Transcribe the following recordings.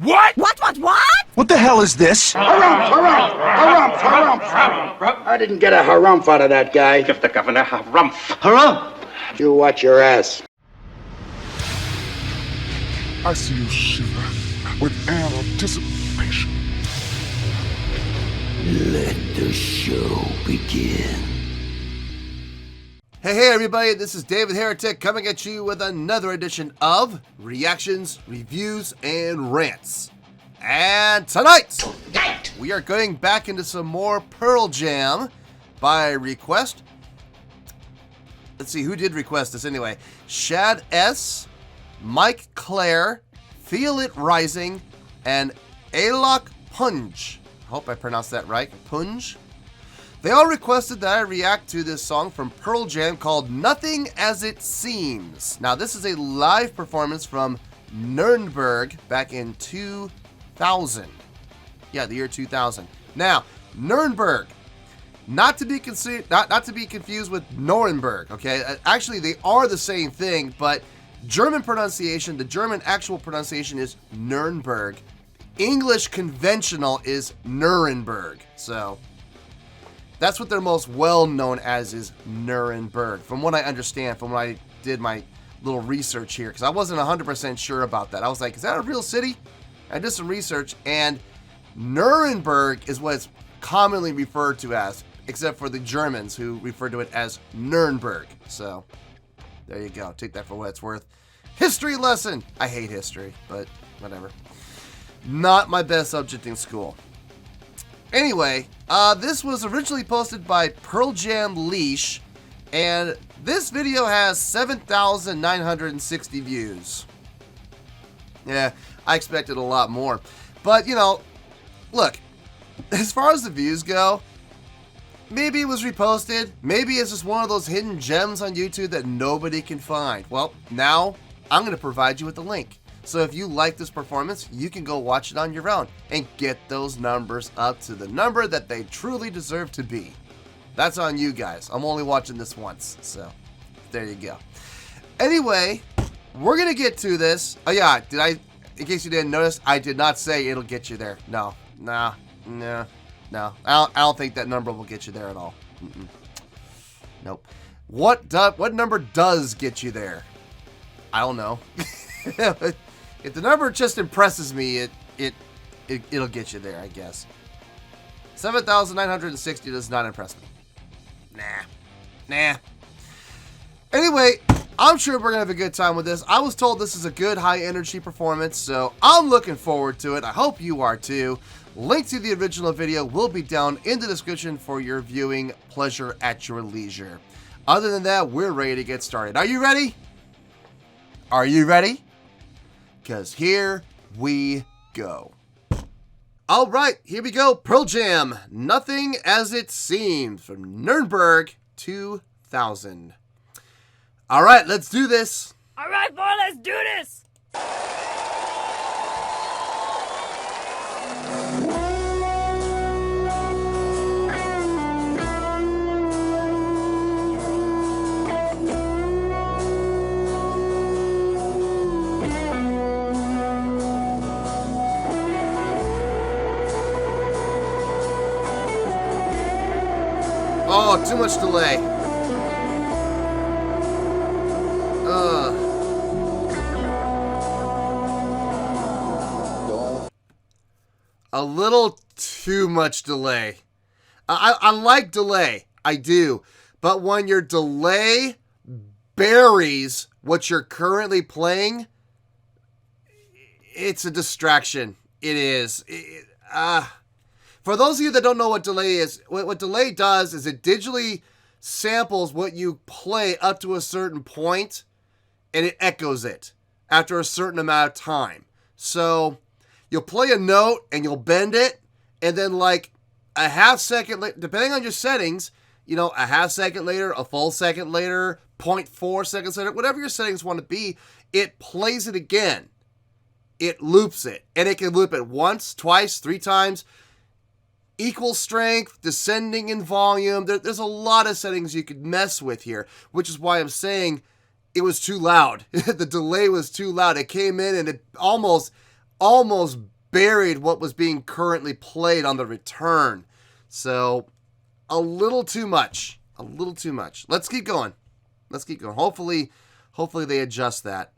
What? What? What the hell is this? Harumph! I didn't get a harumph out of that guy. Give the governor harumph. Harumph! You watch your ass. I see you shiver with anticipation. Let the show begin. Hey everybody, this is David Heretic coming at you with another edition of Reactions, Reviews, and Rants. And tonight, we are going back into some more Pearl Jam by request. Let's see, who did request this anyway? Shad S., Mike Clare, Feel It Rising, and Alok Punj. Hope I pronounced that right. Punj. They all requested that I react to this song from Pearl Jam called Nothing As It Seems. Now, this is a live performance from Nurnberg back in 2000. Yeah, the year 2000. Now, Nurnberg, not to be confused with Nuremberg, okay? Actually, they are the same thing, but German pronunciation, the German actual pronunciation is Nurnberg. English conventional is Nuremberg. So that's what they're most well known as, is Nuremberg, from what I understand, from when I did my little research here, because I wasn't 100% sure about that. I was like, is that a real city? I did some research, and Nuremberg is what it's commonly referred to as, except for the Germans, who refer to it as Nurnberg. So there you go. Take that for what it's worth. History lesson. I hate history, but whatever. Not my best subject in school. Anyway, this was originally posted by Pearl Jam Leash, and this video has 7,960 views. Yeah, I expected a lot more. But, you know, look, as far as the views go, maybe it was reposted. Maybe it's just one of those hidden gems on YouTube that nobody can find. Well, now I'm going to provide you with the link. So if you like this performance, you can go watch it on your own and get those numbers up to the number that they truly deserve to be. That's on you guys. I'm only watching this once, so there you go. Anyway, we're going to get to this. Oh yeah, in case you didn't notice, I did not say it'll get you there. No. I don't think that number will get you there at all. Nope. What number does get you there? I don't know. If the number just impresses me, it'll get you there, I guess. 7,960 does not impress me. Nah. Anyway, I'm sure we're gonna have a good time with this. I was told this is a good high energy performance, so I'm looking forward to it. I hope you are too. Link to the original video will be down in the description for your viewing pleasure at your leisure. Other than that, we're ready to get started. Are you ready? Are you ready? Because here we go. All right, here we go. Pearl Jam, Nothing As It Seems, from Nurnberg 2000. All right, let's do this. All right, boy, let's do this. Oh, too much delay. A little too much delay. I like delay. I do. But when your delay buries what you're currently playing, it's a distraction. It is. For those of you that don't know what delay is, what delay does is it digitally samples what you play up to a certain point, and it echoes it after a certain amount of time. So you'll play a note, and you'll bend it, and then like a half second later, depending on your settings, you know, a half second later, a full second later, 0.4 seconds later, whatever your settings want to be, it plays it again. It loops it, and it can loop it once, twice, 3 times. Equal strength, descending in volume. There's a lot of settings you could mess with here, which is why I'm saying it was too loud. The delay was too loud. It came in and it almost almost buried what was being currently played on the return. So, a little too much. A little too much. Let's keep going. Let's keep going. Hopefully they adjust that.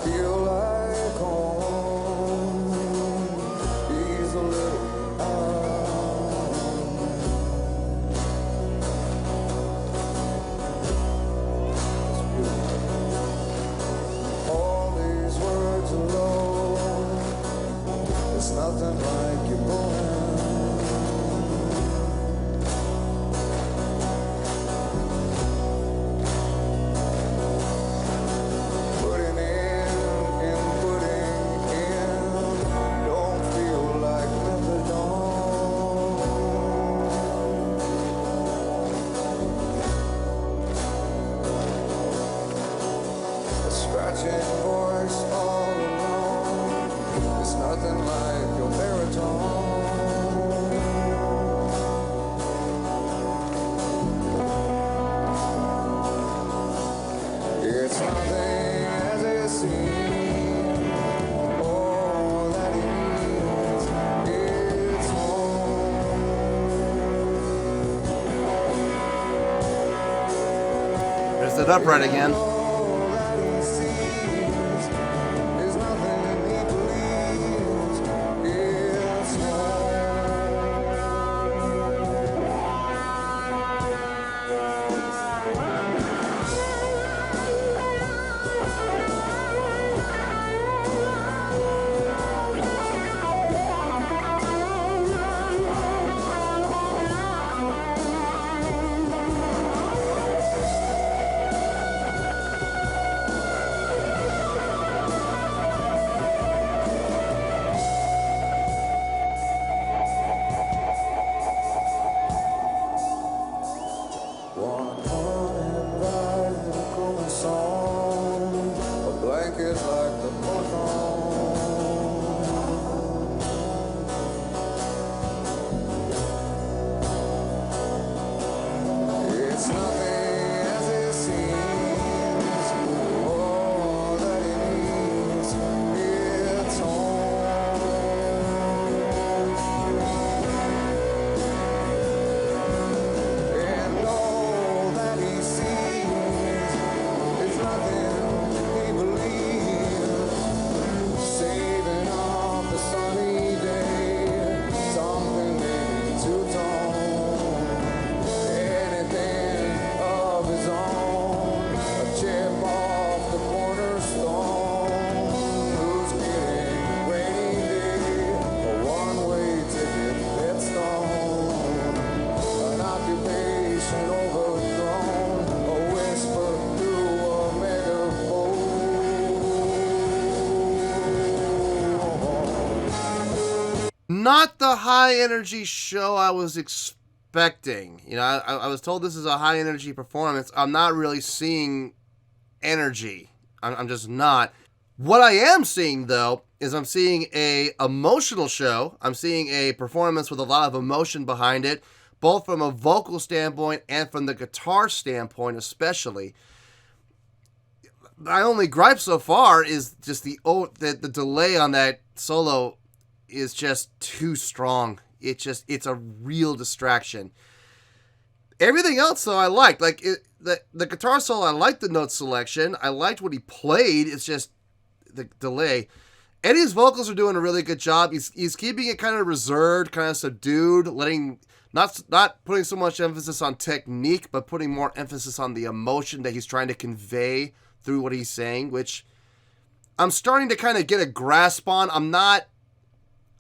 Feel like home is a little all these words alone, it's nothing like your poem. Voice all alone, it's nothing like your baritone. It's nothing as it seems. All that it needs is home. There's that upright again. Not the high energy show I was expecting. You know, I was told this is a high energy performance. I'm not really seeing energy. I'm just not. What I am seeing, though, is I'm seeing a emotional show. I'm seeing a performance with a lot of emotion behind it, both from a vocal standpoint and from the guitar standpoint especially. My only gripe so far is just the delay on that solo is just too strong. It's a real distraction. Everything else, though, I liked. Like, the guitar solo, I liked the note selection. I liked what he played. It's just the delay. Eddie's vocals are doing a really good job. He's keeping it kind of reserved, kind of subdued, not putting so much emphasis on technique, but putting more emphasis on the emotion that he's trying to convey through what he's saying, which I'm starting to kind of get a grasp on.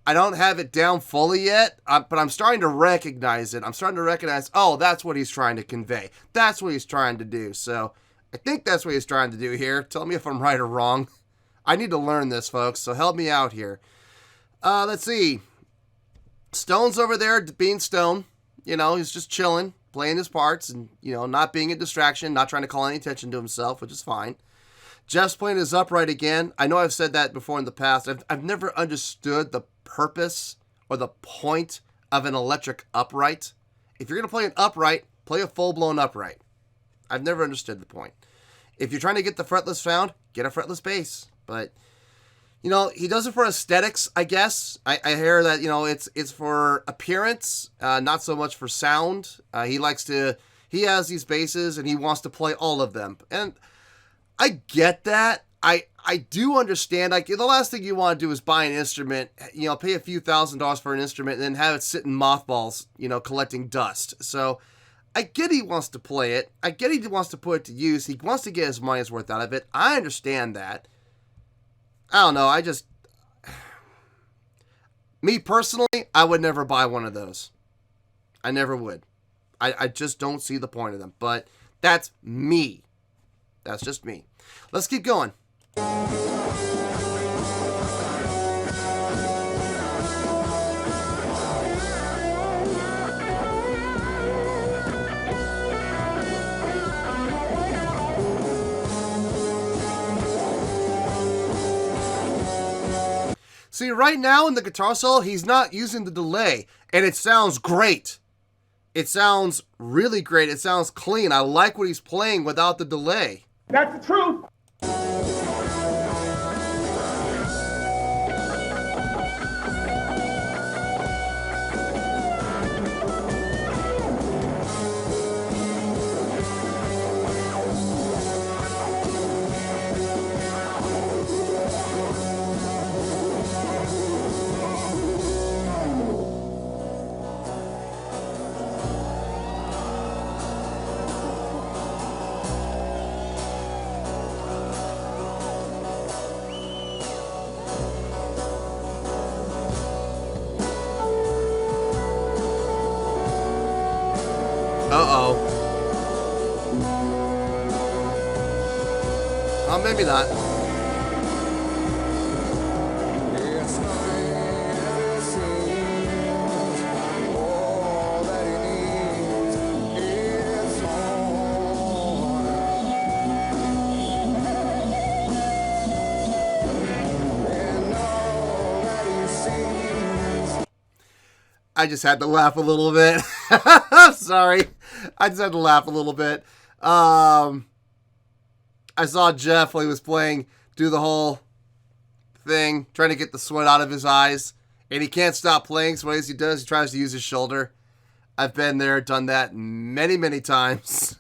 I don't have it down fully yet, but I'm starting to recognize it. I'm starting to recognize, oh, that's what he's trying to convey. That's what he's trying to do. So I think that's what he's trying to do here. Tell me if I'm right or wrong. I need to learn this, folks, so help me out here. Let's see. Stone's over there being Stone. You know, he's just chilling, playing his parts, and, you know, not being a distraction, not trying to call any attention to himself, which is fine. Jeff's playing his upright again. I know I've said that before in the past. I've never understood the purpose or the point of an electric upright. If you're going to play an upright, play a full-blown upright. I've never understood the point. If you're trying to get the fretless sound, get a fretless bass. But You know, he does it for aesthetics, I guess. I hear that, you know, it's for appearance, not so much for sound. He has these basses and he wants to play all of them. And I get that. I do understand. Like, the last thing you want to do is buy an instrument, you know, pay a few $1,000s for an instrument and then have it sit in mothballs, you know, collecting dust. So I get he wants to play it. I get he wants to put it to use. He wants to get his money's worth out of it. I understand that. I don't know. Me personally, I would never buy one of those. I never would. I just don't see the point of them. But that's me. That's just me. Let's keep going. See, right now in the guitar solo, he's not using the delay, and it sounds great. It sounds really great. It sounds clean. I like what he's playing without the delay. That's the truth. Uh-oh. Oh, maybe not. It's nothing as it seems. All that he needs is home. And all that he sees. I just had to laugh a little bit. I'm sorry. I just had to laugh a little bit. I saw Jeff while he was playing do the whole thing, trying to get the sweat out of his eyes, and he can't stop playing, so what he does, he tries to use his shoulder. I've been there, done that many, many times.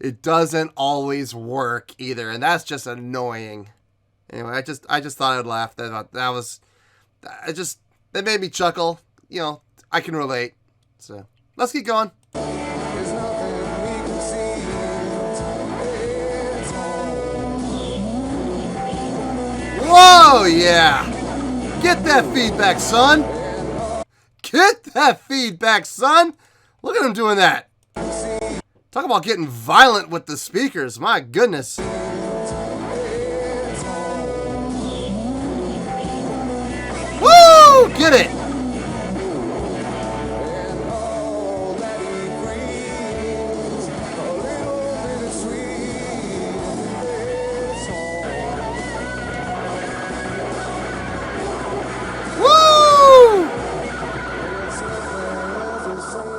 It doesn't always work either, and that's just annoying. Anyway, I just thought I'd laugh. That made me chuckle. You know, I can relate. So let's keep going. There's nothing we can see. It's home. Whoa, yeah. Get that feedback, son. Get that feedback, son. Look at him doing that. Talk about getting violent with the speakers. My goodness. Woo! Get it.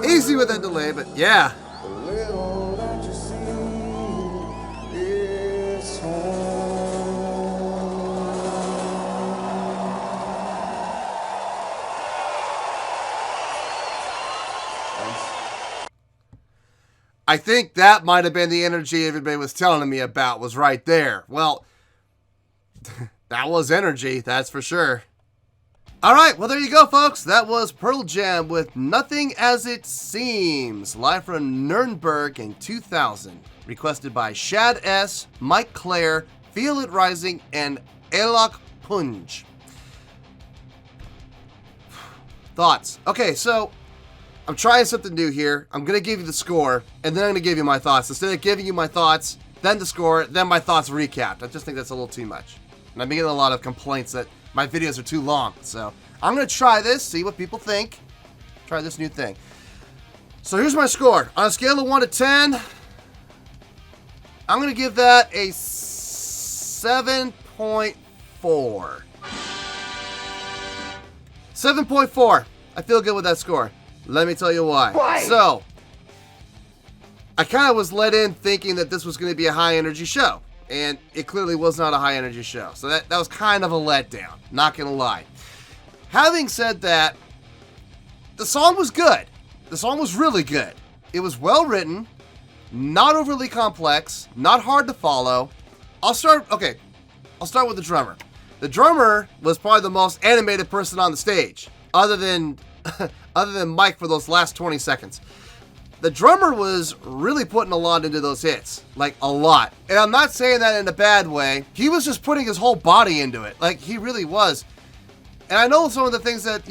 Easy with that delay, but yeah. Little that you see is I think that might have been the energy everybody was telling me about was right there. Well, that was energy, that's for sure. All right, well, there you go, folks. That was Pearl Jam with Nothing As It Seems, live from Nurnberg in 2000. Requested by Shad S., Mike Clare, Feel It Rising, and Elok Punj. Thoughts? Okay, so I'm trying something new here. I'm going to give you the score, and then I'm going to give you my thoughts. Instead of giving you my thoughts, then the score, then my thoughts recapped. I just think that's a little too much. And I've been getting a lot of complaints that my videos are too long. So I'm going to try this, see what people think. Try this new thing. So here's my score. On a scale of 1 to 10, I'm going to give that a 7.4. 7.4. I feel good with that score. Let me tell you why. Why? So, I kind of was let in thinking that this was going to be a high energy show. and it clearly was not a high energy show. So that was kind of a letdown, not gonna lie. Having said that, the song was good. The song was really good. It was well written, not overly complex, not hard to follow. I'll start with the drummer. The drummer was probably the most animated person on the stage, other than Mike for those last 20 seconds. The drummer was really putting a lot into those hits, like a lot. And I'm not saying that in a bad way. He was just putting his whole body into it, like he really was. And I know some of the things that,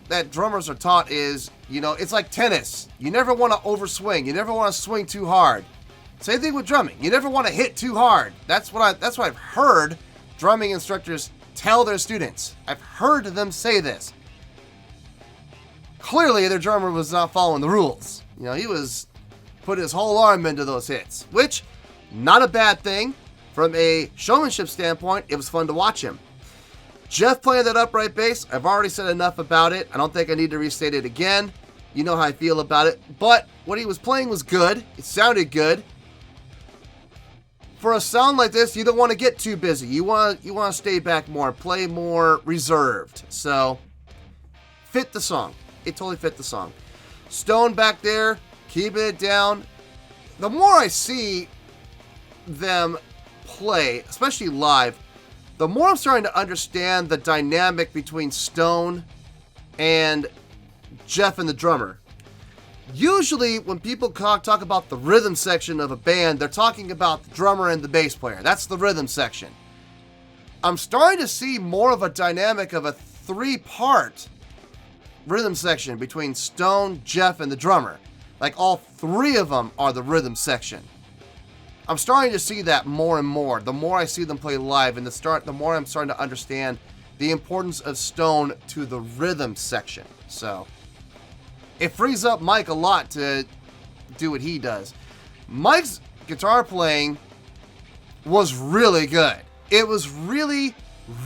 that drummers are taught is, it's like tennis. You never want to overswing. You never want to swing too hard. Same thing with drumming. You never want to hit too hard. That's what I've heard drumming instructors tell their students. I've heard them say this. Clearly, their drummer was not following the rules. He was putting his whole arm into those hits, which, not a bad thing. From a showmanship standpoint, it was fun to watch him. Jeff playing that upright bass, I've already said enough about it. I don't think I need to restate it again. You know how I feel about it. But what he was playing was good. It sounded good. For a sound like this, you don't want to get too busy. You want to stay back more, play more reserved. So, fit the song. It totally fit the song. Stone back there, keeping it down. The more I see them play, especially live, the more I'm starting to understand the dynamic between Stone and Jeff and the drummer. Usually, when people talk about the rhythm section of a band, they're talking about the drummer and the bass player. That's the rhythm section. I'm starting to see more of a dynamic of a 3-part rhythm section between Stone, Jeff, and the drummer. Like all 3 of them are the rhythm section. I'm starting to see that more and more. The more I see them play live, and the more I'm starting to understand the importance of Stone to the rhythm section. So, it frees up Mike a lot to do what he does. Mike's guitar playing was really good. It was really,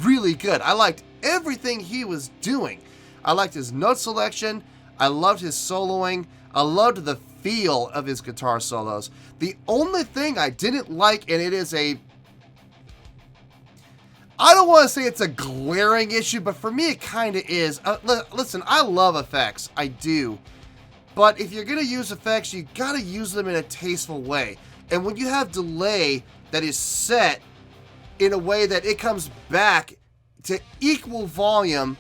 really good. I liked everything he was doing. I liked his note selection. I loved his soloing. I loved the feel of his guitar solos. The only thing I didn't like, and it is I don't want to say it's a glaring issue, but for me it kind of is. Listen, I love effects. I do. But if you're going to use effects, you got to use them in a tasteful way. And when you have delay that is set in a way that it comes back to equal volume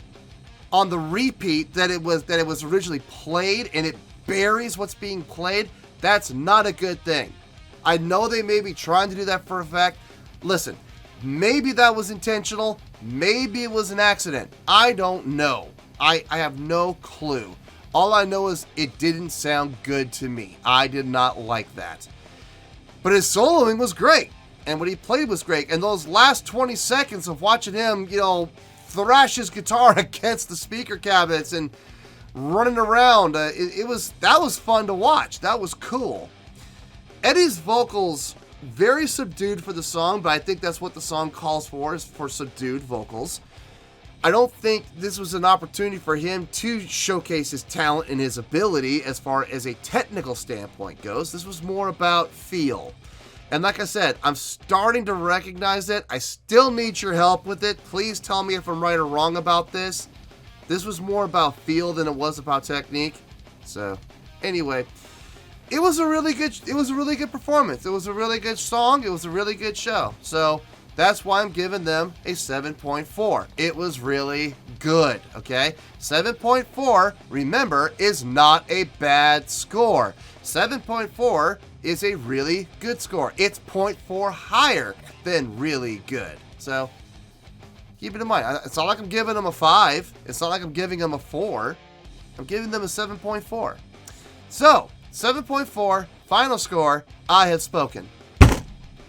on the repeat that it was originally played, and it buries what's being played, that's not a good thing. I know they may be trying to do that for effect. Listen, maybe that was intentional. Maybe it was an accident. I don't know. I have no clue. All I know is it didn't sound good to me. I did not like that. But his soloing was great. And what he played was great. And those last 20 seconds of watching him, thrash his guitar against the speaker cabinets and running around, that was fun to watch. That was cool. Eddie's vocals, very subdued for the song, but I think that's what the song calls for, is for subdued vocals. I don't think this was an opportunity for him to showcase his talent and his ability as far as a technical standpoint goes. This was more about feel. And like I said, I'm starting to recognize it. I still need your help with it. Please tell me if I'm right or wrong about this. This was more about feel than it was about technique. So, anyway, it was a really good performance. It was a really good song. It was a really good show. So, that's why I'm giving them a 7.4. It was really good, okay? 7.4, remember, is not a bad score. 7.4 is a really good score. It's 0.4 higher than really good. So, keep it in mind. It's not like I'm giving them a 5. It's not like I'm giving them a 4. I'm giving them a 7.4. So, 7.4, final score, I have spoken.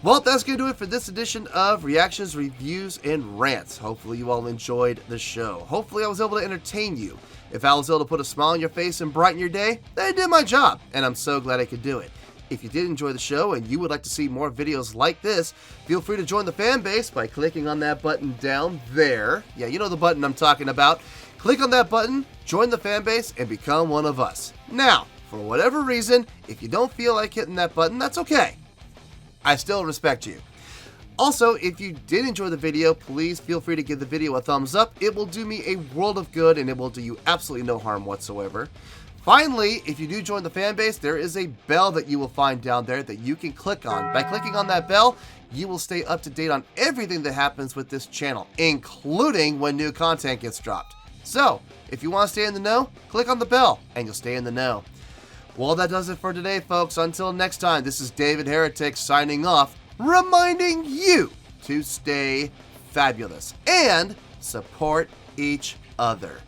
Well, that's going to do it for this edition of Reactions, Reviews, and Rants. Hopefully you all enjoyed the show. Hopefully I was able to entertain you. If I was able to put a smile on your face and brighten your day, then I did my job, and I'm so glad I could do it. If you did enjoy the show and you would like to see more videos like this, feel free to join the fan base by clicking on that button down there. Yeah, you know the button I'm talking about. Click on that button, join the fan base, and become one of us. Now, for whatever reason, if you don't feel like hitting that button, that's okay. I still respect you. Also, if you did enjoy the video, please feel free to give the video a thumbs up. It will do me a world of good and it will do you absolutely no harm whatsoever. Finally, if you do join the fan base, there is a bell that you will find down there that you can click on. By clicking on that bell, you will stay up to date on everything that happens with this channel, including when new content gets dropped. So, if you want to stay in the know, click on the bell and you'll stay in the know. Well, that does it for today, folks. Until next time, this is David Heretic signing off, reminding you to stay fabulous and support each other.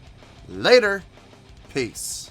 Later. Peace.